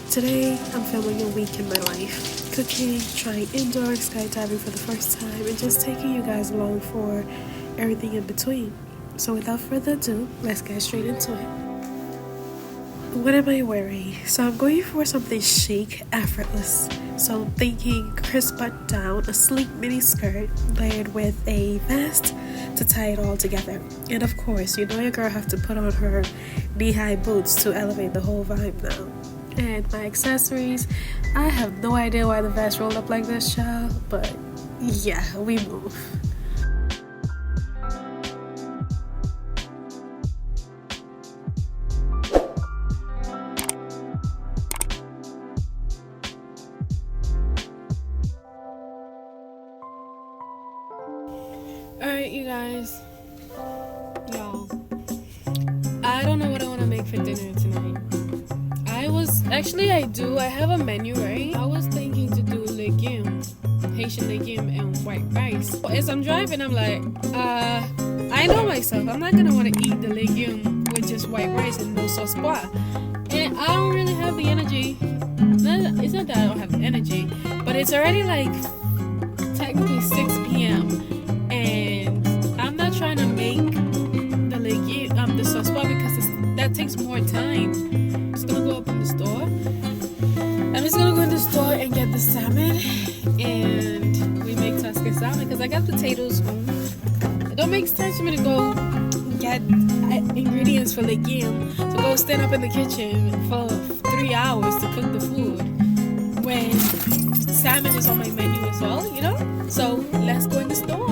Today, I'm filming a week in my life. Cooking, trying indoor skydiving for the first time, and just taking you guys along for everything in between. So without further ado, let's get straight into it. What am I wearing? So I'm going for something chic, effortless. So I'm thinking crisp button down, a sleek mini skirt layered with a vest to tie it all together. And of course, you know your girl have to put on her knee-high boots to elevate the whole vibe now. And my accessories, I have no idea why the vest rolled up like this, child, but yeah, we move. Alright, you guys, y'all, I don't know what I want to make for dinner tonight. I have a menu, right? I was thinking to do legumes, Haitian legume and white rice. As I'm driving, I'm like, I know myself, I'm not gonna want to eat the legume with just white rice and no sauce pois. And I don't really have the energy. It's not that I don't have the energy, but it's already like technically 6 p.m. and I'm not trying to make the legume, the sauce pois, because that takes more time. I'm just gonna go up in the store. I'm just gonna go in the store and get the salmon, and we make Tuscan salmon because I got potatoes home. It don't make sense for me to go get ingredients for legume to go stand up in the kitchen for 3 hours to cook the food when salmon is on my menu as well, you know? So let's go in the store.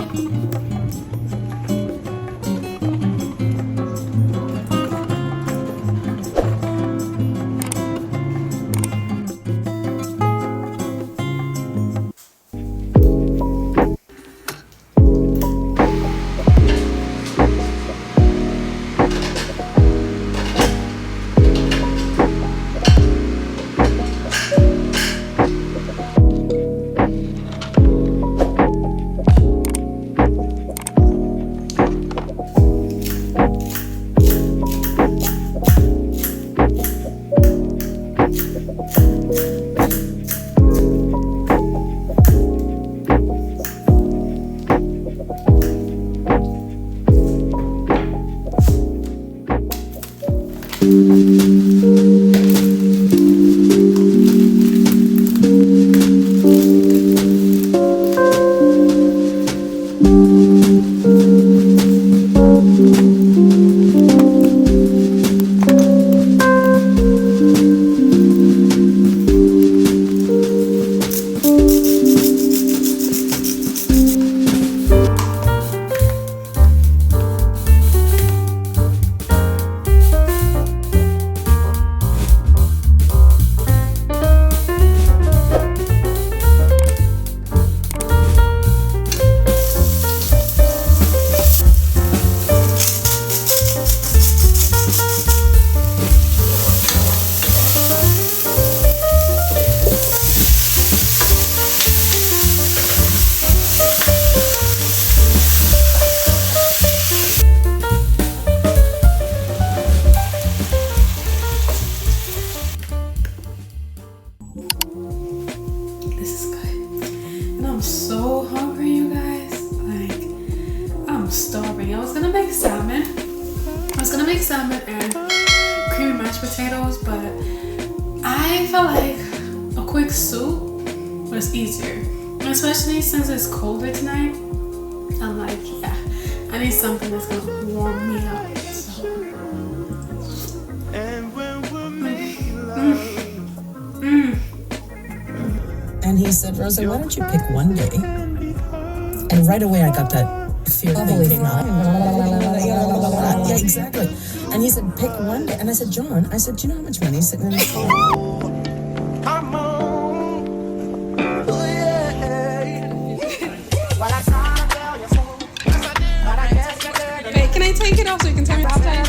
I'm so hungry, you guys. Like, I'm starving. I was gonna make salmon and creamy mashed potatoes, but I felt like a quick soup was easier, especially since it's colder tonight. I'm like, yeah, I need something that's gonna warm me up. So. And he said, Rosa, why don't you pick one day? And right away I got that fear thinking. Yeah, exactly. And he said, pick one day. And I said, John, do you know how much money is sitting in this phone? Wait, can I take it off so you can tell me outside?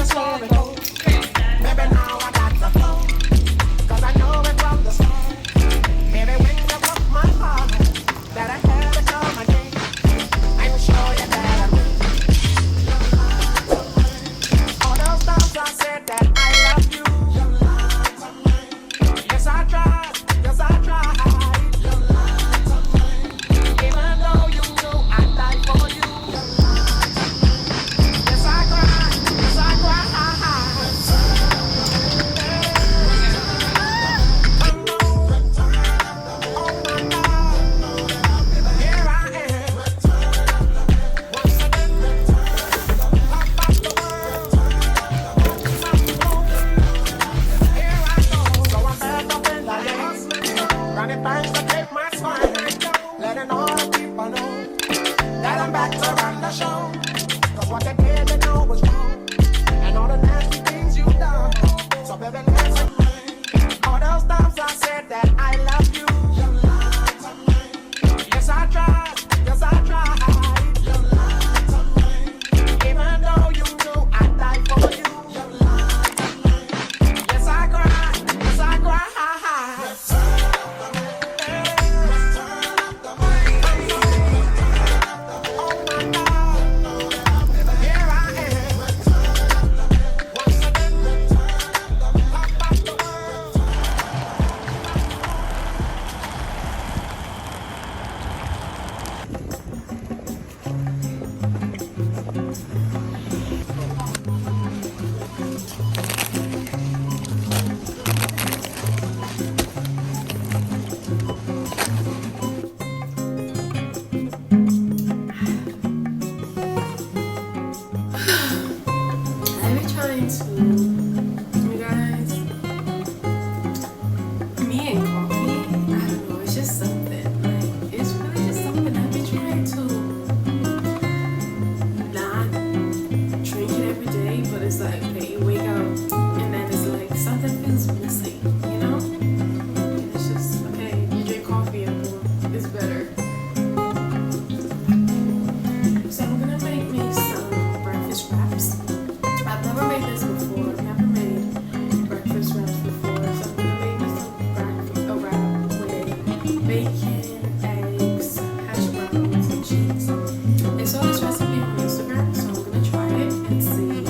bacon, eggs, hash browns, and cheese. I saw this recipe on Instagram, so I'm gonna try it and see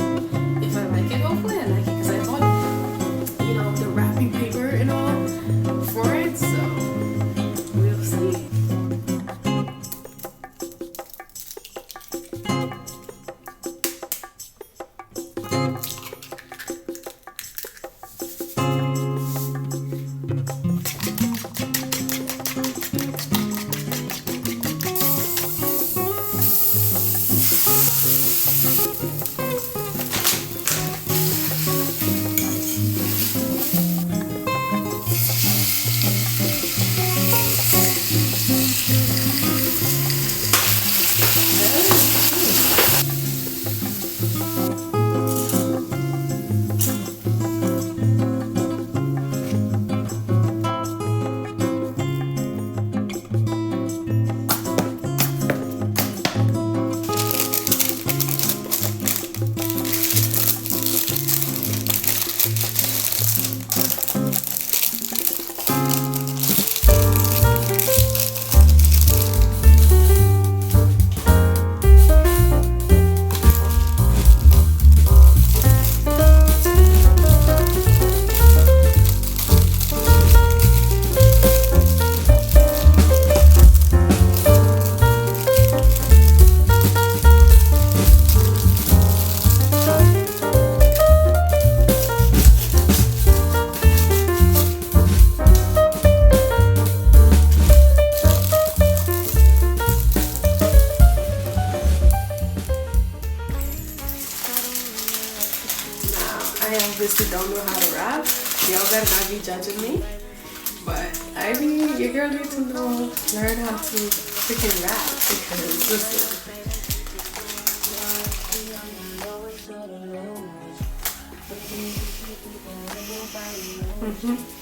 if I like it. Hopefully I like it because I bought, you know, the wrapping paper and all for it, so we'll see. I obviously don't know how to rap. Y'all better not be judging me. But I mean, your girl needs to learn how to freaking rap because listen. Mm-hmm.